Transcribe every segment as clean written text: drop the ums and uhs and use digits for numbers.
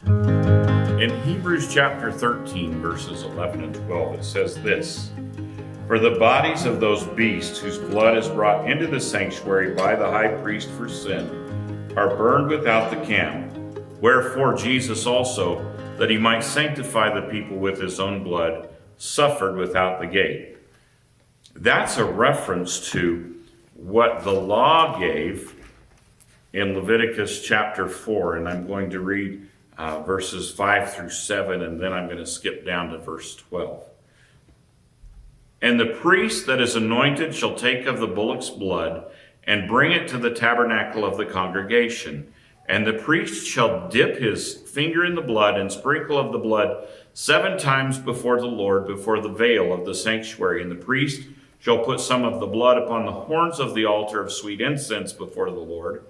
In Hebrews chapter 13, verses 11 and 12, it says this: For the bodies of those beasts whose blood is brought into the sanctuary by the high priest for sin are burned without the camp. Wherefore Jesus also, that he might sanctify the people with his own blood, suffered without the gate. That's a reference to what the law gave in Leviticus chapter 4, and I'm going to read verses 5 through 7, and then I'm going to skip down to verse 12. And the priest that is anointed shall take of the bullock's blood and bring it to the tabernacle of the congregation. And the priest shall dip his finger in the blood and sprinkle of the blood 7 times before the Lord, before the veil of the sanctuary. And the priest shall put some of the blood upon the horns of the altar of sweet incense before the Lord,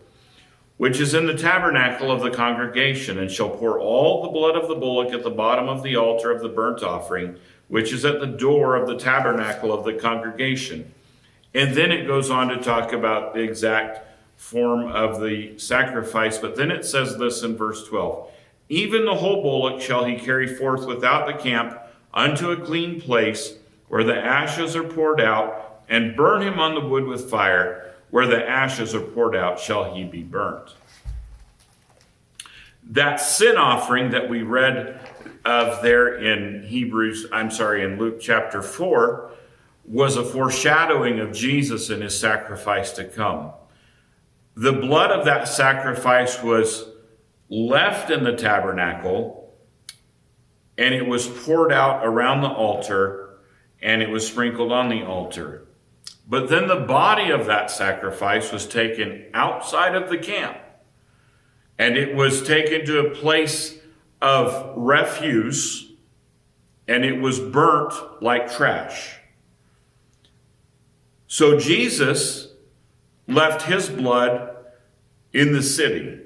which is in the tabernacle of the congregation, and shall pour all the blood of the bullock at the bottom of the altar of the burnt offering, which is at the door of the tabernacle of the congregation. And then it goes on to talk about the exact form of the sacrifice, but then it says this in verse 12: Even the whole bullock shall he carry forth without the camp unto a clean place, where the ashes are poured out, and burn him on the wood with fire. Where the ashes are poured out shall he be burnt. That sin offering that we read of there in in Luke chapter 4, was a foreshadowing of Jesus and his sacrifice to come. The blood of that sacrifice was left in the tabernacle, and it was poured out around the altar, and it was sprinkled on the altar. But then the body of that sacrifice was taken outside of the camp, and it was taken to a place of refuse, and it was burnt like trash. So Jesus left his blood in the city.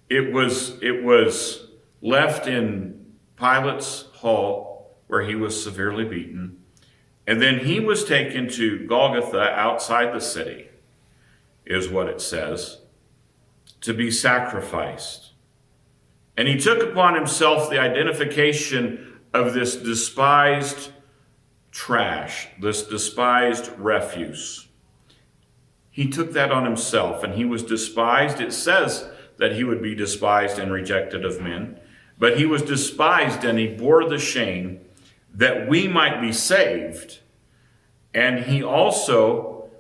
It was left in Pilate's hall, where he was severely beaten. And then he was taken to Golgotha outside the city, is what it says, to be sacrificed. And he took upon himself the identification of this despised trash, this despised refuse. He took that on himself, and he was despised. It says that he would be despised and rejected of men, but he was despised, and he bore the shame that we might be saved. And he also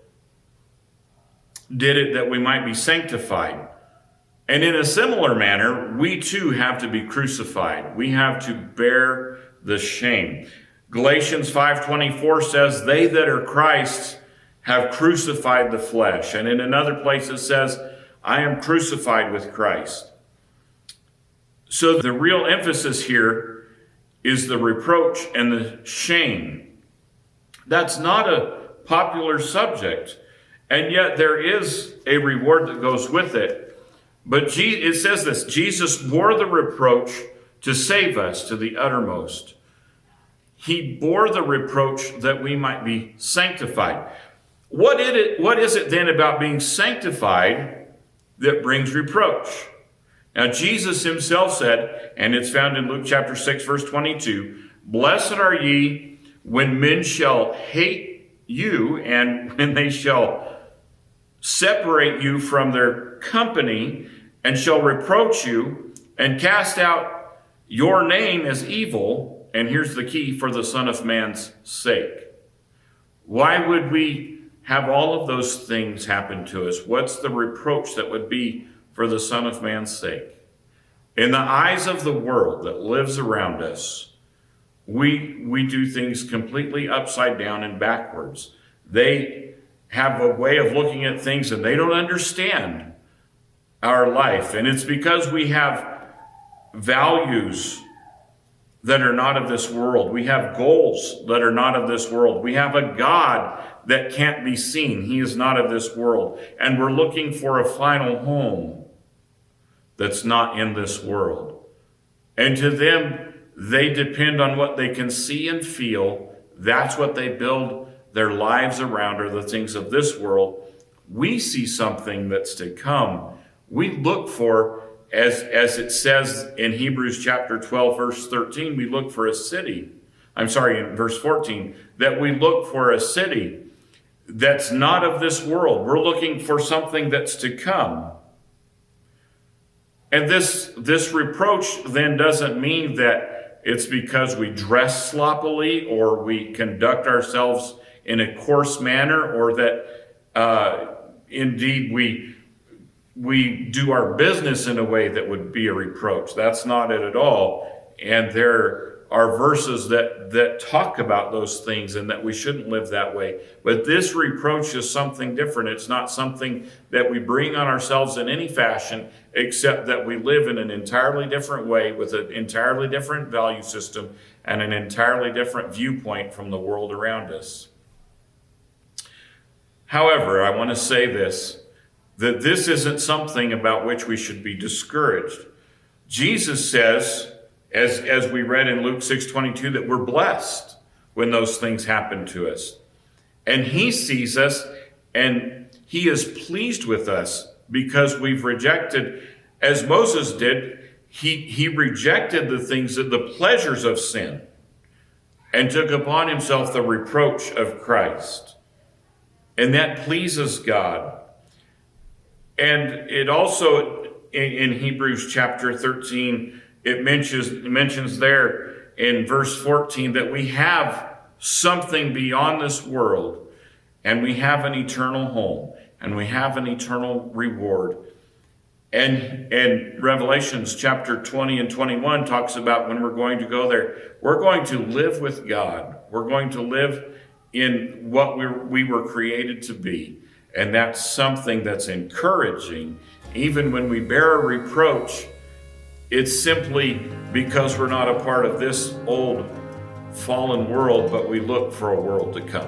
did it that we might be sanctified. And in a similar manner, we too have to be crucified. We have to bear the shame. Galatians 5:24 says, they that are Christ have crucified the flesh. And in another place it says, I am crucified with Christ. So the real emphasis here is the reproach and the shame. That's not a popular subject, and yet there is a reward that goes with it. But it says this: Jesus bore the reproach to save us to the uttermost. He bore the reproach that we might be sanctified. What is it then about being sanctified that brings reproach? Now, Jesus himself said, and it's found in Luke chapter 6, verse 22, Blessed are ye when men shall hate you, and when they shall separate you from their company, and shall reproach you, and cast out your name as evil, and here's the key, for the Son of Man's sake. Why would we have all of those things happen to us? What's the reproach that would be for the Son of Man's sake? In the eyes of the world that lives around us, we do things completely upside down and backwards. They have a way of looking at things, and they don't understand our life. And it's because we have values that are not of this world. We have goals that are not of this world. We have a God that can't be seen. He is not of this world. And we're looking for a final home that's not in this world. And to them, they depend on what they can see and feel. That's what they build their lives around, are the things of this world. We see something that's to come. We look for as it says in Hebrews chapter 12, verse 13, we look for a city. I'm sorry, in verse 14, that we look for a city that's not of this world. We're looking for something that's to come. And this reproach then doesn't mean that it's because we dress sloppily or we conduct ourselves in a coarse manner, or that indeed we do our business in a way that would be a reproach. That's not it at all. And there are verses that talk about those things and that we shouldn't live that way. But this reproach is something different. It's not something that we bring on ourselves in any fashion, except that we live in an entirely different way with an entirely different value system and an entirely different viewpoint from the world around us. However, I want to say this, that this isn't something about which we should be discouraged. Jesus says, as we read in Luke 6:22, that we're blessed when those things happen to us. And he sees us and he is pleased with us because we've rejected, as Moses did, he rejected the pleasures of sin and took upon himself the reproach of Christ. And that pleases God. And it also, in Hebrews chapter 13, it mentions there in verse 14 that we have something beyond this world, and we have an eternal home, and we have an eternal reward. And Revelations chapter 20 and 21 talks about when we're going to go there, we're going to live with God. We're going to live in what we were created to be. And that's something that's encouraging. Even when we bear a reproach, it's simply because we're not a part of this old fallen world, but we look for a world to come.